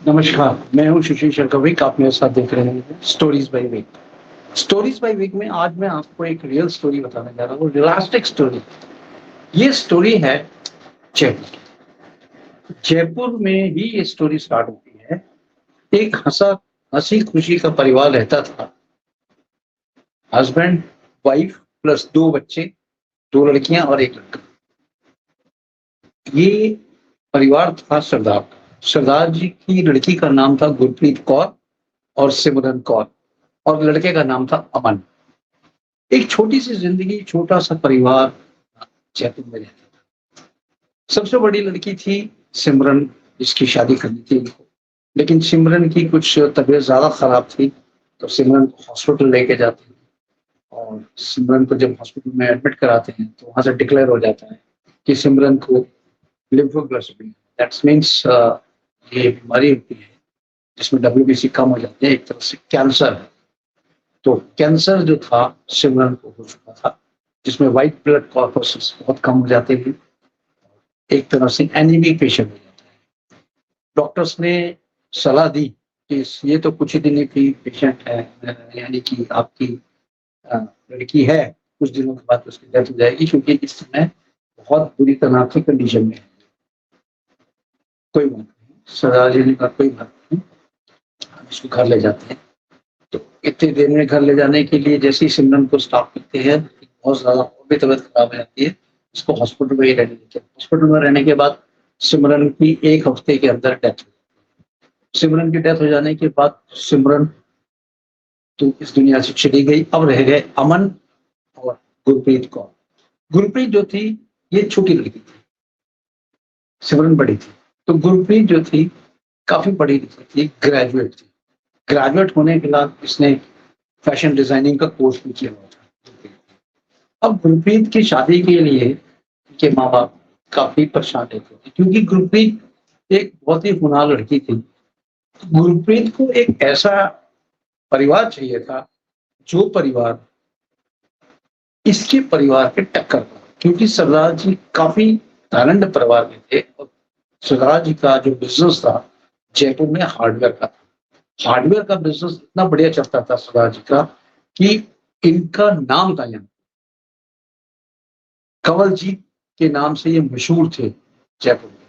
नमस्कार, मैं हूँ सुशील शर्कविक। आप मेरे साथ देख रहे हैं stories by week. Stories by week में आज मैं आपको एक रियल स्टोरी बताने जा रहा हूँ, रियलिस्टिक स्टोरी। ये स्टोरी है जयपुर। जयपुर में ही ये स्टोरी स्टार्ट होती है। एक हंसी खुशी का परिवार रहता था। हस्बैंड, वाइफ प्लस 2 बच्चे, 2 लड़कियां और 1 लड़का। ये परिवार था सरदार का। सरदार जी की लड़की का नाम था गुरप्रीत कौर और सिमरन कौर, और लड़के का नाम था अमन। एक छोटी सी जिंदगी, छोटा सा परिवार जयपुर में रहता था। सबसे बड़ी लड़की थी सिमरन, जिसकी शादी करनी थी इनको। लेकिन सिमरन की कुछ तबीयत ज्यादा खराब थी, तो सिमरन को हॉस्पिटल लेके जाते हैं। और सिमरन को जब हॉस्पिटल में एडमिट कराते हैं तो वहां से डिक्लेयर हो जाता है कि सिमरन को लिम्फोग्लोसिन, दैट्स मीन्स ये बीमारी होती है जिसमें डब्ल्यूबीसी कम हो जाते हैं, एक तरह से कैंसर है। तो कैंसर जो था सिमरन को हो चुका था, जिसमें व्हाइट ब्लड कॉर्पसेस बहुत कम हो जाते थे। एक तरह से एनीमिक पेशेंट हो जाता है। डॉक्टर्स ने सलाह दी कि ये तो कुछ ही दिन की पेशेंट है, यानी कि आपकी लड़की है, कुछ दिनों के बाद उसकी डेथ हो जाएगी, क्योंकि इस समय बहुत बुरी तरह की कंडीशन में है। कोई बात नहीं, सरदार जी ने कहा कोई बात नहीं, हम इसको घर ले जाते हैं। तो इतनी देर में घर ले जाने के लिए जैसे ही सिमरन को स्टॉप करते हैं, बहुत ज्यादा और भी तबीयत खराब हो जाती है। इसको हॉस्पिटल में ही रहने देते हैं। हॉस्पिटल में रहने के बाद सिमरन की 1 हफ्ते के अंदर डेथ हो। सिमरन की डेथ हो जाने के बाद सिमरन तो इस दुनिया से चली गई। अब रह गए अमन और गुरप्रीत कौर। गुरप्रीत जो थी, ये छोटी लड़की थी, सिमरन बड़ी थी। तो गुरप्रीत जो थी काफी बड़ी लिखी थी, ग्रेजुएट थी। ग्रेजुएट होने के बाद इसने फैशन डिजाइनिंग का कोर्स भी किया हुआ था। अब गुरप्रीत की शादी के लिए के माँ बाप काफी परेशान रहते थे, क्योंकि गुरप्रीत एक बहुत ही होनहार लड़की थी। गुरप्रीत को एक ऐसा परिवार चाहिए था, जो परिवार इसके परिवार के टक्कर का, क्योंकि सरदार जी काफी धनाढ्य परिवार के थे। और सरदार जी का जो बिजनेस था जयपुर में हार्डवेयर का था। हार्डवेयर का बिजनेस इतना बढ़िया चलता था सरदार जी का कि इनका नाम था यहाँ। कंवलजीत के नाम से ये मशहूर थे जयपुर में।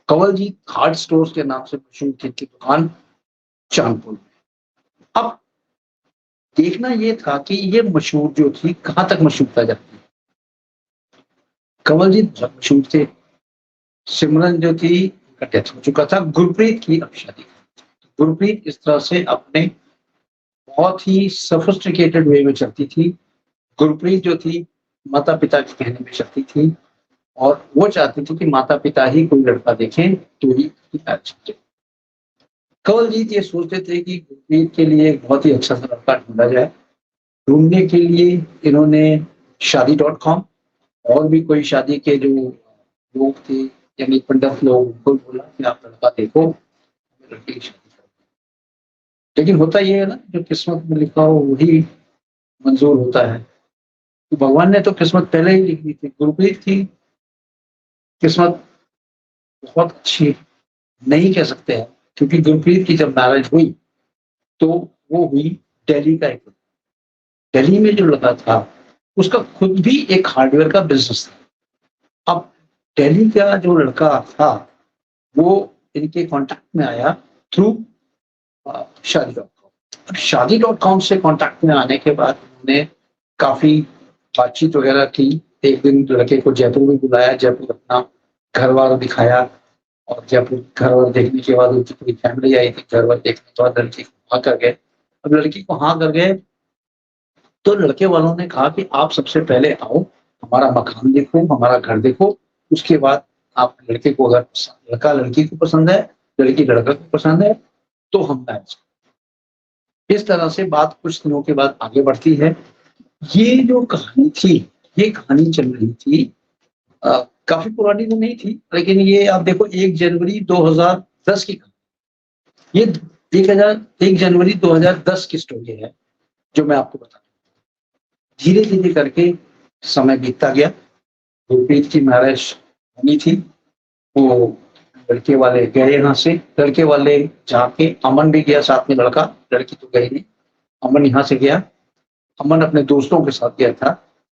कंवलजीत हार्ड स्टोर्स के नाम से मशहूर थी इनकी दुकान चांदपुर में। अब देखना ये था कि ये मशहूर जो थी कहां तक मशहूरता जाती। कंवलजीत बहुत मशहूर थे। सिमरन जो थी उनका डेथ हो चुका था। गुरप्रीत की अब शादी। गुरप्रीत इस तरह से अपने बहुत ही सोफिस्टिकेटेड वे में चलती थी। गुरप्रीत जो थी माता पिता के कहने में चलती थी, और वो चाहती थी कि माता पिता ही कोई लड़का देखें तो ही अच्छा। कंवलजीत ये सोचते थे कि गुरप्रीत के लिए एक बहुत ही अच्छा सा लड़का ढूंढा जाए। ढूंढने के लिए इन्होंने शादी.com और भी कोई शादी के जो लोग थे, यानी पंडित लोग, उनको बोला कि आप लड़का देखो, लड़के की शादी करो। लेकिन होता ये है ना, जो किस्मत में लिखा हो वही मंजूर होता है। तो भगवान ने तो किस्मत पहले ही लिख दी थी। गुरप्रीत की किस्मत बहुत अच्छी नहीं कह सकते हैं, क्योंकि गुरप्रीत की जब मैरिज हुई तो वो हुई दिल्ली का एक। दिल्ली में जो लड़का था उसका खुद भी एक हार्डवेयर का बिजनेस था। अब दिल्ली का जो लड़का था वो इनके कांटेक्ट में आया थ्रू शादी.com। अब शादी.com से कांटेक्ट में आने के बाद उन्होंने काफी बातचीत वगैरह की। एक दिन लड़के को जयपुर में बुलाया, जयपुर अपना घर वार दिखाया, और जयपुर घर वार देखने के बाद उनकी पूरी फैमिली आई थी। घर वार देखने के बाद लड़की को हाँ कर गए। अब लड़की को हाँ कर गए तो लड़के वालों ने कहा कि आप सबसे पहले आओ, हमारा मकान देखो, हमारा घर देखो, उसके बाद आप लड़के को, अगर लड़का लड़की को पसंद है, लड़की लड़का को पसंद है, तो हम मैच। इस तरह से बात कुछ दिनों के बाद आगे बढ़ती है। ये जो कहानी थी, ये कहानी चल रही थी, काफी पुरानी तो नहीं थी, लेकिन ये आप देखो 1 जनवरी 2010 की कहानी। ये 1 जनवरी 2010 की स्टोरी है जो मैं आपको बता। धीरे धीरे करके समय बीतता गया। गुरप्रीत की मैरिज होनी थी, वो लड़के वाले गए यहाँ से, लड़के वाले जाके, अमन भी गया साथ में, लड़की तो गई नहीं, अमन यहाँ से गया। अमन अपने दोस्तों के साथ गया था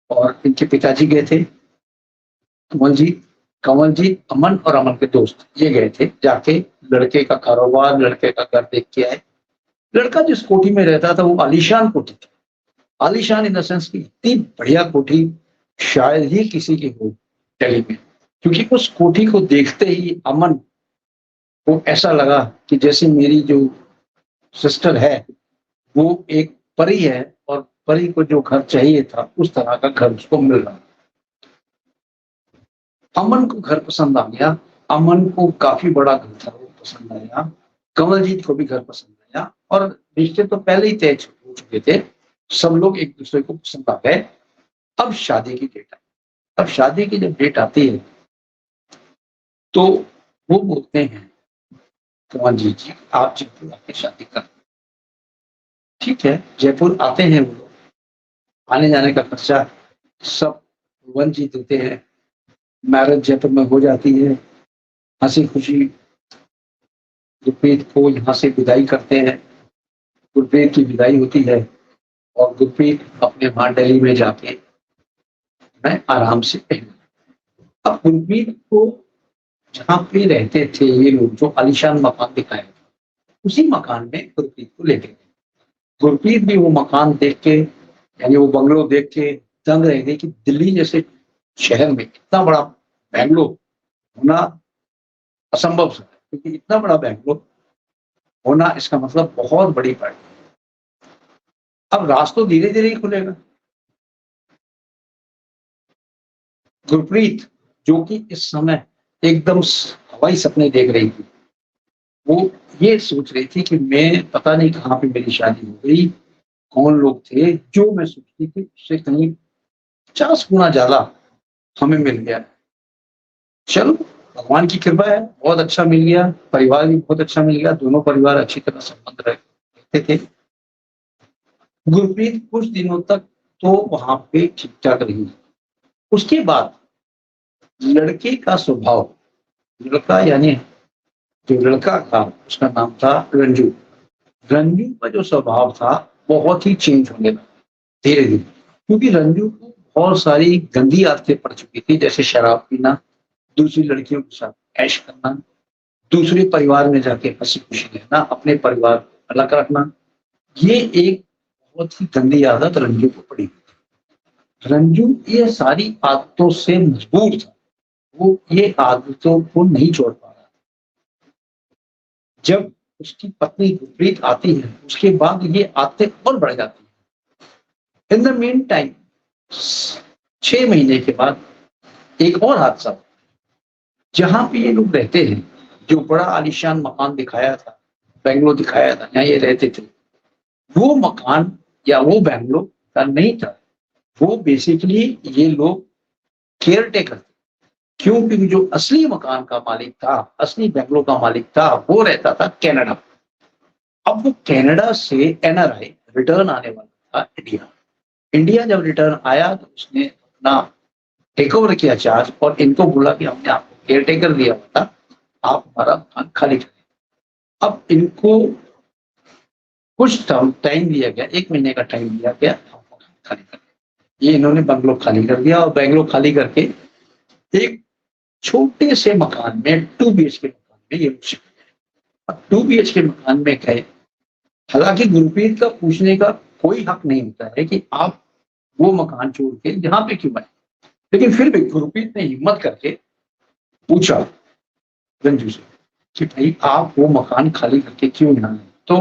और इनके पिताजी गए थे, कमल जी, अमन और अमन के दोस्त ये गए थे। जाके लड़के का कारोबार, लड़के का घर देख के आए। लड़का जिस कोठी में रहता था वो आलीशान कोठी थी, आलीशान इन द सेंस की इतनी बढ़िया कोठी शायद ही किसी की हो दिल्ली में, क्योंकि उस कोठी को देखते ही अमन को ऐसा लगा कि जैसे मेरी जो सिस्टर है वो एक परी है और परी को जो घर चाहिए था उस तरह का घर उसको मिल रहा। अमन को घर पसंद आ गया, अमन को काफी बड़ा घर था वो पसंद आया, कमलजीत को भी घर पसंद आया और रिश्ते तो पहले ही तय हो चुके थे, सब लोग एक दूसरे को पसंद आ गए। अब शादी की डेट आई। अब शादी की जब डेट आती है तो वो बोलते हैं कमलजीत जी आप जयपुर आके शादी कर। ठीक है, जयपुर आते हैं वो लोग, आने जाने का खर्चा सब वन जी देते हैं, मैरिज जयपुर में हो जाती है, हंसी खुशी गुरप्रीत को यहाँ से विदाई करते हैं। गुरप्रीत की विदाई होती है और गुरप्रीत अपने वहां दिल्ली में जाके मैं आराम से अब गुरप्रीत को जहाँ पे रहते थे ये लोग, जो आलीशान मकान दिखाया उसी मकान में गुरप्रीत को लेके गए। गुरप्रीत भी वो मकान देख के, यानी वो बंगलो देख के दंग रह गई कि दिल्ली जैसे शहर में इतना बड़ा बैंगलो होना असंभव है, क्योंकि इतना बड़ा बैंगलो होना इसका मतलब बहुत बड़ी पार्टी। अब राज तो धीरे धीरे ही खुलेगा। गुरप्रीत जो कि इस समय एकदम हवाई सपने देख रही थी, वो ये सोच रही थी कि मैं पता नहीं कहाँ पे मेरी शादी हो गई, कौन लोग थे, जो मैं सोचती थी उससे कहीं 50 गुना ज्यादा हमें मिल गया। चलो भगवान की कृपा है, बहुत अच्छा मिल गया, परिवार भी बहुत अच्छा मिल गया, दोनों परिवार अच्छी तरह संबंध रखते थे। गुरप्रीत कुछ दिनों तक तो वहां पे ठीक ठाक रही। उसके बाद लड़के का स्वभाव, लड़का यानी जो लड़का था उसका नाम था रंजू। रंजू का जो स्वभाव था बहुत ही चेंज होने लगा धीरे धीरे, क्योंकि रंजू को बहुत सारी गंदी आदतें पड़ चुकी थी, जैसे शराब पीना, दूसरी लड़कियों के साथ ऐश करना, दूसरे परिवार में जाके हंसी खुशी रहना, अपने परिवार को अलग रखना। ये एक बहुत ही गंदी आदत रंजू को पड़ी। रंजू ये सारी आदतों से मजबूर था, वो ये आदतों को नहीं छोड़ पा रहा। जब उसकी पत्नी गुरप्रीत आती है उसके बाद ये आदतें और बढ़ जाती है। इन द मीन टाइम 6 महीने के बाद एक और हादसा, जहां पे ये लोग रहते हैं, जो बड़ा आलीशान मकान दिखाया था, बेंगलो दिखाया था, यहाँ ये रहते थे, वो मकान या वो बेंगलो का नहीं था। वो बेसिकली ये लोग केयर टेकर थे। क्यों? क्योंकि जो असली मकान का मालिक था, असली बेंगलो का मालिक था, वो रहता था कनाडा। अब वो कनाडा से एनआरआई रिटर्न आने वाला था इंडिया। इंडिया जब रिटर्न आया तो उसने अपना टेक ओवर किया चार्ज और इनको बोला कि हमने आपको केयर टेकर दिया था, आप हमारा मकान खाली करें। अब इनको कुछ टाइम दिया गया, 1 महीने का टाइम दिया गया, आप मकान खाली करें। ये इन्होंने बंगलो खाली कर दिया और बंगलो खाली करके एक छोटे से मकान में 2 BHK मकान में ये शिफ्ट। 2 BHK मकान में गए। हालांकि गुरप्रीत का पूछने का कोई हक नहीं होता है कि आप वो मकान छोड़ के यहाँ पे क्यों आए, लेकिन फिर भी गुरप्रीत ने हिम्मत करके पूछा रंजू से कि भाई आप वो मकान खाली करके क्यों यहाँ आए। तो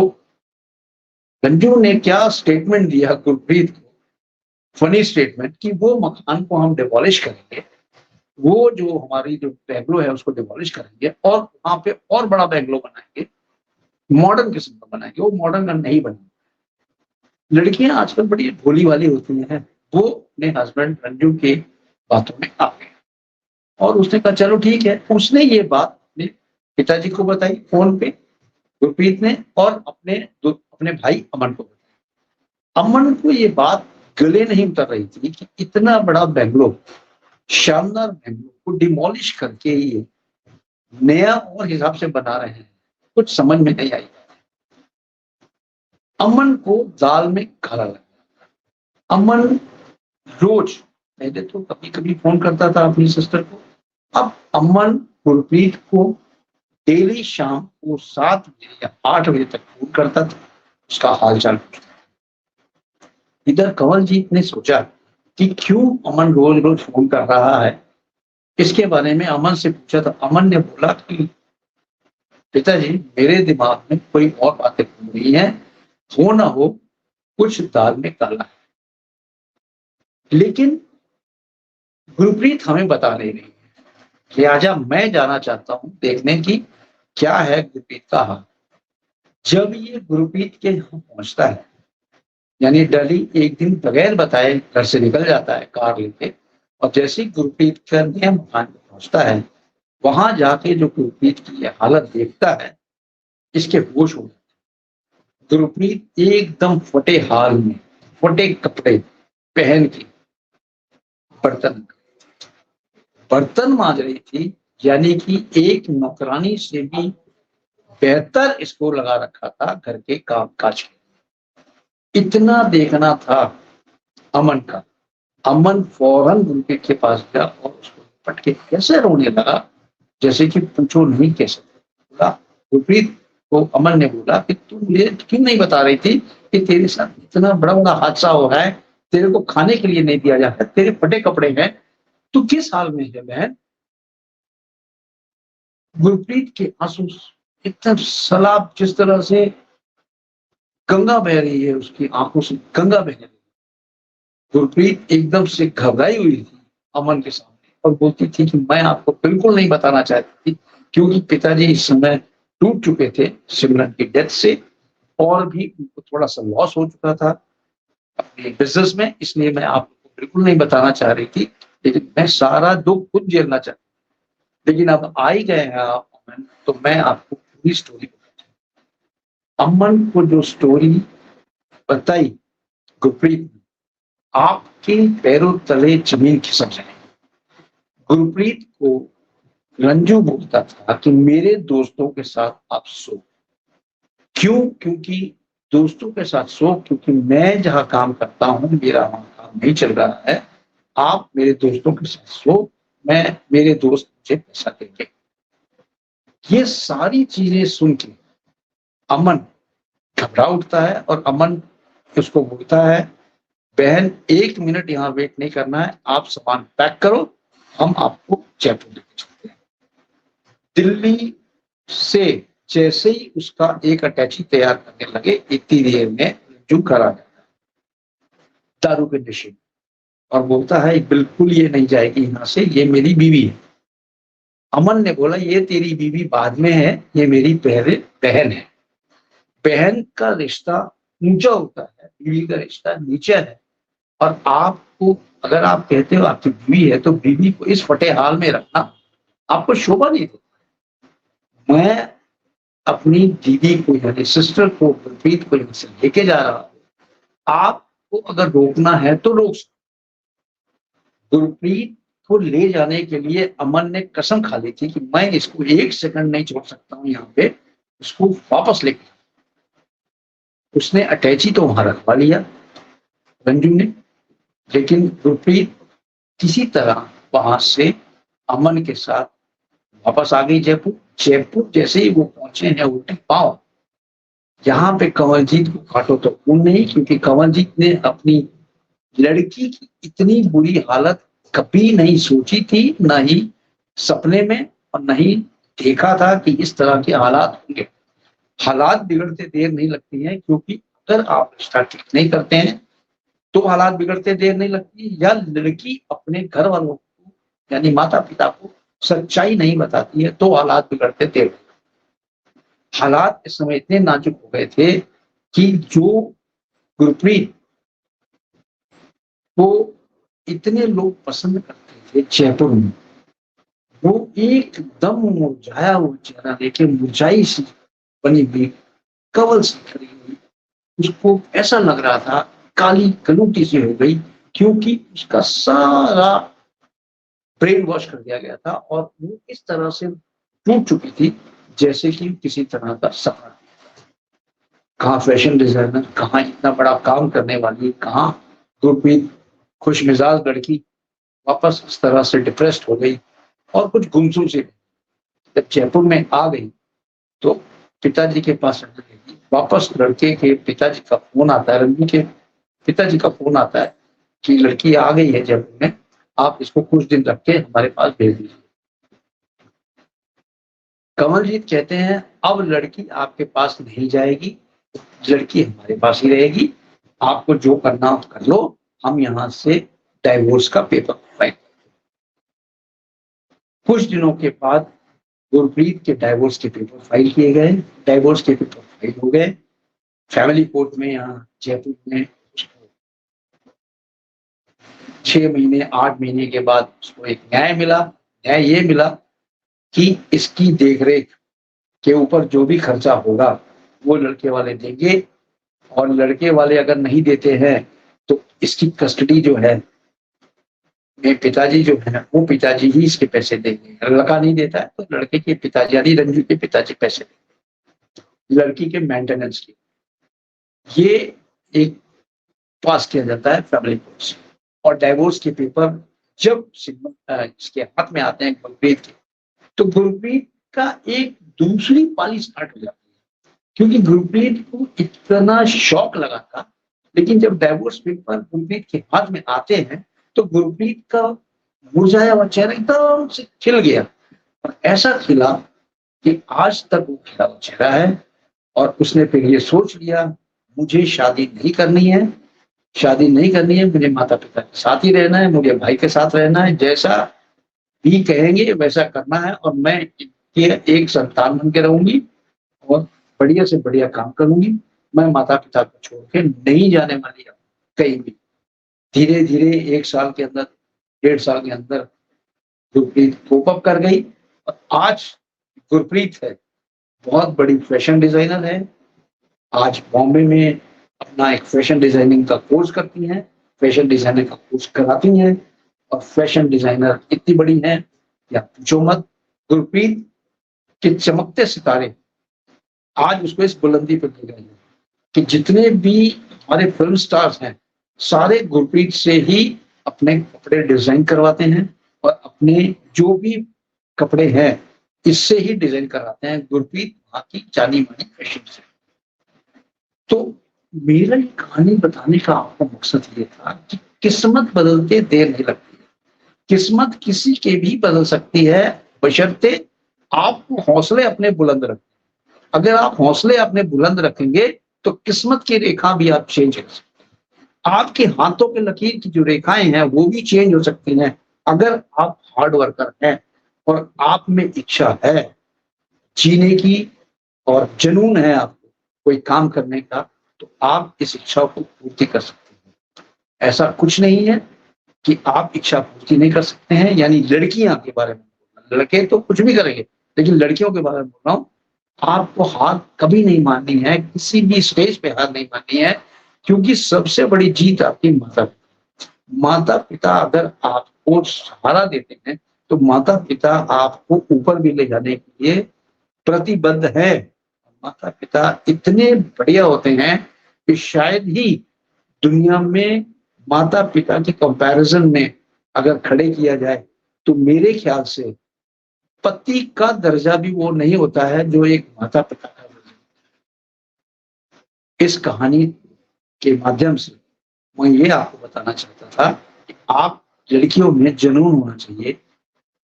रंजू ने क्या स्टेटमेंट दिया गुरप्रीत को, फनी स्टेटमेंट, कि वो मकान को हम डिमोलिश करेंगे, वो जो हमारी जो बेंगलो है उसको डिमोलिश करेंगे और वहां पे और बड़ा बेंगलो बनाएंगे, मॉडर्न किस्म का बनाएंगे, वो मॉडर्न का नहीं बनेगा। लड़कियां आजकल बड़ी भोली वाली होती हैं, वो अपने हस्बैंड रंजू के बातों में आ गए और उसने कहा चलो ठीक है। उसने ये बात अपने पिताजी को बताई फोन पे, गुरप्रीत ने, और अपने भाई अमन को बताई। अमन को ये बात गले नहीं उतर रही थी कि इतना बड़ा बेंगलो, शानदार बेंगलो को डिमोलिश करके ये नया और हिसाब से बना रहे हैं, कुछ समझ में नहीं आई। अमन को दाल में काला लगा। अमन रोज, पहले तो कभी कभी फोन करता था अपनी सिस्टर को, अब अमन गुरप्रीत को डेली शाम को 7 बजे या 8 बजे तक फोन करता था, उसका हालचाल पूछता। इधर कंवलजीत ने सोचा कि क्यों अमन रोज रोज फोन कर रहा है। इसके बारे में अमन से पूछा तो अमन ने बोला कि पिताजी, मेरे दिमाग में कोई और बातें घूम रही हैं, हो ना हो कुछ दाल में काला है। लेकिन गुरप्रीत हमें बता नहीं रही, लिहाजा मैं जाना चाहता हूं देखने की क्या है गुरप्रीत का हाल। जब ये गुरप्रीत के यहाँ पहुंचता है, यानी डली एक दिन बगैर बताए घर से निकल जाता है कार लेके, और जैसे ही गुरप्रीत का नए मकान में पहुंचता है, वहां जाके जो गुरप्रीत की ये हालत देखता है, इसके होश हो। गुरप्रीत एकदम फटे हाल में, फटे कपड़े पहन के बर्तन बर्तन मांज रही थी, यानी कि एक नौकरानी से भी बेहतर इसको लगा रखा था घर के काम काज के। इतना देखना था अमन का। अमन फौरन गुरप्रीत के पास गया और उसको पट के कैसे रोने लगा, जैसे कि पूछो नहीं कैसे बोला। गुरप्रीत को अमन ने बोला कि तू मुझे क्यों नहीं बता रही थी कि तेरे साथ इतना बड़ा बड़ा हादसा हो रहा है, तेरे को खाने के लिए नहीं दिया जाता, तेरे फटे कपड़े हैं, तू किस हाल में है बहन। गुरप्रीत के आंसू एकदम सलाब, जिस तरह से गंगा बह रही है उसकी आंखों से, गंगा बह रही है। गुरप्रीत एकदम से घबराई हुई थी अमन के सामने और बोलती थी कि मैं आपको बिल्कुल नहीं बताना चाहती थी, क्योंकि पिताजी इस समय टूट चुके थे सिमरन की डेथ से, और भी उनको थोड़ा सा लॉस हो चुका था अपने बिजनेस में, इसलिए मैं आपको बिल्कुल नहीं बताना चाह रही थी, लेकिन मैं सारा दुख खुद झेलना चाहती। लेकिन अब आ ही गए हैं आप अमन, तो मैं आपको पूरी स्टोरी बताती हूँ। अमन को जो स्टोरी बताई गुरप्रीत ने, आपके पैरों तले जमीन खिसक जाए। गुरप्रीत को रंजू बोलता था कि मेरे दोस्तों के साथ आप सो। क्यों? क्योंकि दोस्तों के साथ सो, क्योंकि मैं जहां काम करता हूं मेरा वहां काम नहीं चल रहा है, आप मेरे दोस्तों के साथ सो, मैं मेरे दोस्त मुझे पैसा देंगे। ये सारी चीजें सुन के अमन घबरा उठता है और अमन उसको बोलता है, बहन 1 मिनट यहाँ वेट नहीं करना है, आप सामान पैक करो, हम आपको जयपुर लेके चलते हैं। दिल्ली से जैसे ही उसका एक अटैची तैयार करने लगे, इतनी देर में रंजू घर आ जाता है दारू के नशे में, और बोलता है बिल्कुल ये नहीं जाएगी यहाँ से, ये मेरी बीवी है। अमन ने बोला ये तेरी बीवी बाद में है, ये मेरी पहले बहन है। बहन का रिश्ता ऊंचा होता है, बीवी का रिश्ता नीचे है। और आपको, अगर आप कहते हो आपकी बीवी है, तो बीवी को इस फटे हाल में रखना आपको शोभा नहीं देता। मैं अपनी दीदी को, यानी सिस्टर को, गुरप्रीत को यहाँ से लेके जा रहा हूँ, आपको अगर रोकना है तो रोक सकते। गुरप्रीत को ले जाने के लिए अमन ने कसम खा ली थी कि मैं इसको 1 सेकंड नहीं छोड़ सकता हूँ यहाँ पे, उसको वापस लेके। उसने अटैची तो वहां रखवा लिया रंजू ने, लेकिन गुरप्रीत किसी तरह वहां से अमन के साथ वापस आ गई जयपुर। जयपुर जैसे ही वो पहुंचे हैं उल्टे पांव, यहाँ पे कंवलजीत को काटो तो खून नहीं, क्योंकि कंवलजीत ने अपनी लड़की की इतनी बुरी हालत कभी नहीं सोची थी, न ही सपने में, और न ही देखा था कि इस तरह के हालात होंगे। हालात बिगड़ते देर नहीं लगती हैं, क्योंकि अगर आप रिश्ता ठीक नहीं करते हैं तो हालात बिगड़ते देर नहीं लगती, या लड़की अपने घर वालों को, यानी माता पिता को सच्चाई नहीं बताती है तो हालात बिगड़ते देर। हालात इस समय इतने नाजुक हो गए थे कि जो गुरप्रीत को इतने लोग पसंद करते थे जयपुर में, वो एकदम मुरझाया हुआ चेहरा लेके, मुरझाई सी बनी हुई, कवल सी खड़ी हुई, उसको ऐसा लग रहा था काली कलूटी सी हो गई, क्योंकि उसका सारा ब्रेन वॉश कर दिया गया था और वो इस तरह से टूट चुकी थी, जैसे कि किसी तरह का सपना। कहाँ फैशन डिजाइनर, कहाँ इतना बड़ा काम करने वाली, कहाँ गुरप्रीत खुश मिजाज लड़की वापस इस तरह से डिप्रेस्ड हो गई और कुछ गुमसुम सी। जब जयपुर में आ गई तो पिताजी के पास रहने लगी। वापस लड़के के पिताजी का फोन आता है, रणबीर के पिताजी का फोन आता है कि लड़की आ गई है जयपुर में, आप इसको कुछ दिन रख के हमारे पास भेज दीजिए। कमलजीत कहते हैं अब लड़की आपके पास नहीं जाएगी, लड़की हमारे पास ही रहेगी, आपको जो करना आप कर लो, हम यहां से डाइवोर्स का पेपर फाइल। कुछ दिनों के बाद गुरप्रीत के डाइवोर्स के पेपर फाइल किए गए, डाइवोर्स के पेपर फाइल हो गए फैमिली कोर्ट में यहाँ जयपुर में। 6 महीने 8 महीने के बाद उसको एक न्याय मिला। न्याय ये मिला कि इसकी देखरेख के ऊपर जो भी खर्चा होगा वो लड़के वाले देंगे, और लड़के वाले अगर नहीं देते हैं तो इसकी कस्टडी जो है मेरे पिताजी जो है वो पिताजी ही इसके पैसे देंगे। लड़का नहीं देता है तो लड़के के पिताजी यानी रंजू के पिताजी पैसे देंगे लड़की के मेंटेनेंस की। ये एक पास किया जाता है फैमिली कोर्ट से। और डाइवोर्स के पेपर जब इसके हाथ में आते हैं गुरप्रीत के, तो गुरप्रीत का एक दूसरी पाली स्टार्ट हो जाती है, क्योंकि गुरप्रीत को इतना शौक लगा था। लेकिन जब डाइवोर्स पेपर गुरप्रीत के हाथ में आते हैं तो गुरप्रीत का मुरझाया हुआ चेहरा एकदम से खिल गया, और ऐसा खिला कि आज तक वो खिला हुआ चेहरा है। और उसने फिर ये सोच लिया मुझे शादी नहीं करनी है, शादी नहीं करनी है, मुझे माता पिता के साथ ही रहना है, मुझे भाई के साथ रहना है, जैसा भी कहेंगे वैसा करना है, और मैं एक संतान बन के रहूंगी और बढ़िया से बढ़िया काम करूंगी। मैं माता पिता को छोड़ के नहीं जाने वाली कहीं भी। धीरे धीरे 1 साल के अंदर 1.5 साल के अंदर गुरप्रीत कोप अप कर गई, और आज गुरप्रीत है बहुत बड़ी फैशन डिजाइनर है। आज बॉम्बे में अपना एक फैशन डिजाइनिंग का कोर्स करती हैं, फैशन डिजाइनर का कोर्स कराती हैं, और फैशन डिजाइनर इतनी बड़ी हैं या पूछो मत। गुरप्रीत के चमकते सितारे आज उसको इस बुलंदी पर ले गए हैं कि जितने भी हमारे फिल्म स्टार्स हैं सारे गुरप्रीत से ही अपने कपड़े डिजाइन करवाते हैं, और अपने जो भी कपड़े हैं इससे ही डिजाइन कराते हैं। गुरप्रीत वहां की जानी मानी फैशन से। तो मेरा ये कहानी बताने का आपको मकसद ये था कि किस्मत बदलते देर नहीं लगती है। किस्मत किसी के भी बदल सकती है, बशर्ते आप हौसले अपने बुलंद रखें। अगर आप हौसले अपने बुलंद रखेंगे तो किस्मत की रेखा भी आप चेंज कर सकते हैं। आपके हाथों के लकीर की जो रेखाएं हैं वो भी चेंज हो सकती हैं, अगर आप हार्ड वर्कर हैं और आप में इच्छा है जीने की और जुनून है आपको कोई काम करने का, तो आप इस इच्छा को पूर्ति कर सकते हैं। ऐसा कुछ नहीं है कि आप इच्छा पूर्ति नहीं कर सकते हैं। यानी लड़कियां के बारे में, लड़के तो कुछ भी करेंगे, लेकिन लड़कियों के बारे में बोल रहा हूं, आपको हार कभी नहीं माननी है, किसी भी स्टेज पे हार नहीं माननी है, क्योंकि सबसे बड़ी जीत आपकी माता पिता अगर आपको सहारा देते हैं तो माता पिता आपको ऊपर भी ले जाने के लिए प्रतिबद्ध है। माता पिता इतने बढ़िया होते हैं कि शायद ही दुनिया में माता पिता के कंपैरिजन में अगर खड़े किया जाए तो मेरे ख्याल से पति का दर्जा भी वो नहीं होता है जो एक माता पिता का दर्जा। इस कहानी के माध्यम से मैं ये आपको बताना चाहता था कि आप लड़कियों में जुनून होना चाहिए।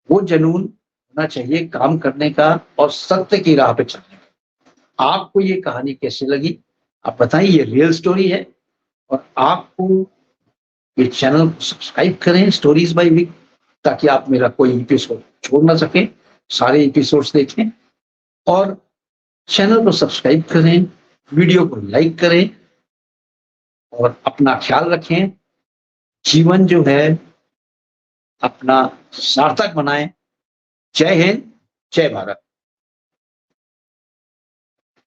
वो जुनून होना चाहिए काम करने का और सत्य की राह पे चलने का। आपको ये कहानी कैसे लगी आप बताइए। ये रियल स्टोरी है, और आपको ये चैनल को सब्सक्राइब करें स्टोरीज बाय वीक, ताकि आप मेरा कोई एपिसोड छोड़ ना सकें, सारे एपिसोड्स देखें। और चैनल को सब्सक्राइब करें, वीडियो को लाइक करें, और अपना ख्याल रखें। जीवन जो है अपना सार्थक बनाएं। जय हिंद, जय भारत।